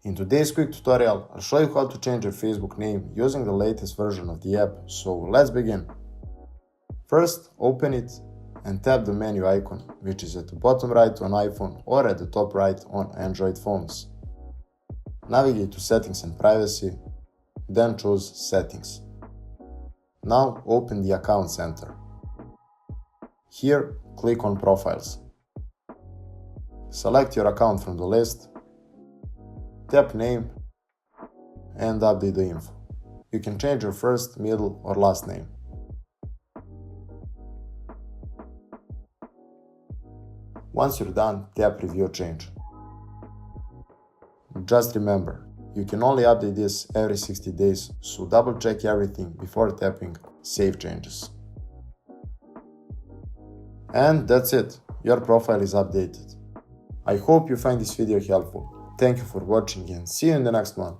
In today's quick tutorial, I'll show you how to change your Facebook name using the latest version of the app, so let's begin. First, open it and tap the menu icon, which is at the bottom right on iPhone or at the top right on Android phones. Navigate to Settings and Privacy, then choose Settings. Now open the Account Center. Here, click on Profiles. Select your account from the list, tap Name, and update the info. You can change your first, middle, or last name. Once you're done, tap Review Change. Just remember, you can only update this every 60 days, so double check everything before tapping Save Changes. And that's it, your profile is updated. I hope you find this video helpful. Thank you for watching and see you in the next one.